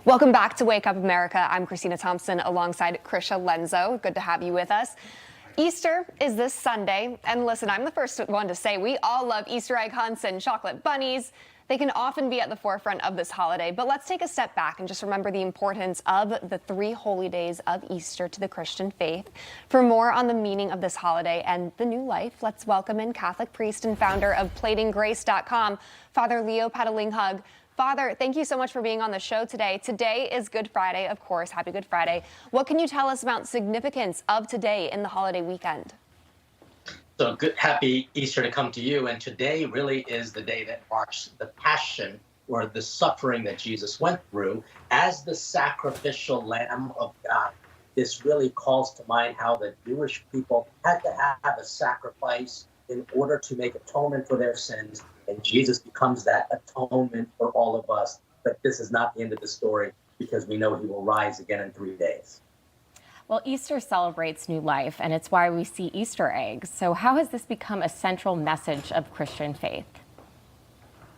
Welcome back to Wake Up America. I'm Christina Thompson alongside Krisha Lenzo. Good to have you with us. Easter is this Sunday, and listen, I'm the first one to say we all love Easter egg hunts and chocolate bunnies. They can often be at the forefront of this holiday, but let's take a step back and just remember the importance of the 3 holy days of Easter to the Christian faith. For more on the meaning of this holiday and the new life, let's welcome in Catholic priest and founder of platinggrace.com, Father Leo Patalinghug. Father, thank you so much for being on the show today. Today is Good Friday, of course. Happy Good Friday. What can you tell us about significance of today in the holiday weekend? So good, happy Easter to come to you. And today really is the day that marks the passion or the suffering that Jesus went through as the sacrificial Lamb of God. This really calls to mind how the Jewish people had to have a sacrifice in order to make atonement for their sins. And Jesus becomes that atonement for all of us. But this is not the end of the story, because we know he will rise again in 3 days. Well, Easter celebrates new life, and it's why we see Easter eggs. So how has this become a central message of Christian faith?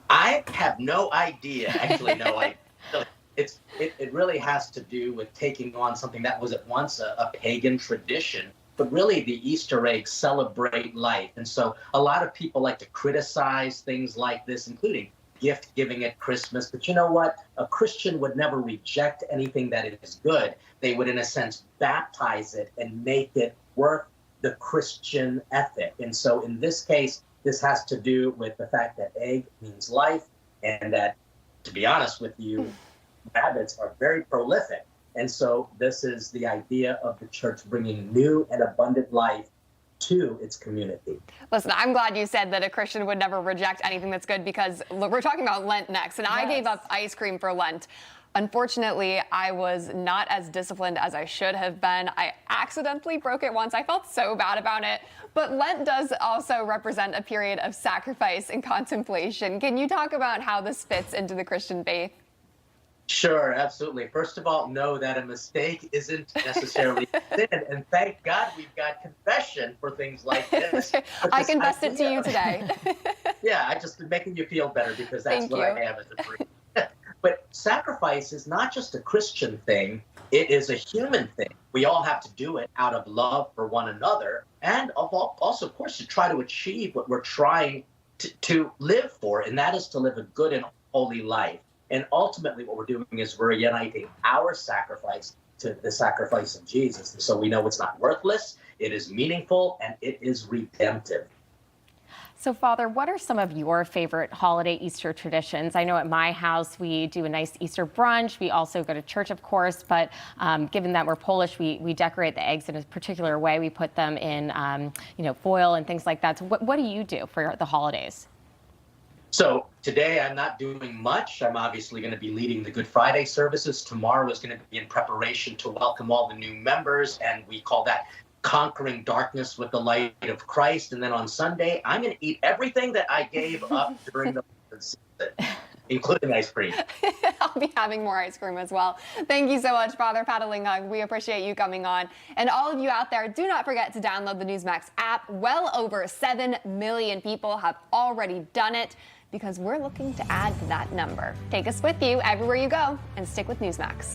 I have no idea, actually, no idea. It really has to do with taking on something that was at once a pagan tradition. But really, the Easter eggs celebrate life. And so a lot of people like to criticize things like this, including gift giving at Christmas. But you know what? A Christian would never reject anything that is good. They would, in a sense, baptize it and make it worth the Christian ethic. And so in this case, this has to do with the fact that egg means life, and that, to be honest with you, rabbits are very prolific. And so this is the idea of the church bringing new and abundant life to its community. Listen, I'm glad you said that a Christian would never reject anything that's good, because we're talking about Lent next, and yes. I gave up ice cream for Lent. Unfortunately, I was not as disciplined as I should have been. I accidentally broke it once. I felt so bad about it. But Lent does also represent a period of sacrifice and contemplation. Can you talk about how this fits into the Christian faith? Sure, absolutely. First of all, know that a mistake isn't necessarily sin, and thank God we've got confession for things like this. I confessed it to you today. Yeah, I just been making you feel better, because that's what I have as a priest. But sacrifice is not just a Christian thing, it is a human thing. We all have to do it out of love for one another, and also, of course, to try to achieve what we're trying to live for, and that is to live a good and holy life. And ultimately, what we're doing is we're uniting our sacrifice to the sacrifice of Jesus. And so we know it's not worthless, it is meaningful, and it is redemptive. So, Father, what are some of your favorite holiday Easter traditions? I know at my house we do a nice Easter brunch. We also go to church, of course, but given that we're Polish, we decorate the eggs in a particular way. We put them in, foil and things like that. So what do you do for the holidays? So today I'm not doing much. I'm obviously going to be leading the Good Friday services. Tomorrow is going to be in preparation to welcome all the new members, and we call that conquering darkness with the light of Christ. And then on Sunday, I'm going to eat everything that I gave up during the season, including ice cream. I'll be having more ice cream as well. Thank you so much, Father Patalinghug. We appreciate you coming on. And all of you out there, do not forget to download the Newsmax app. Well over 7 million people have already done it, because we're looking to add to that number. Take us with you everywhere you go, and stick with Newsmax.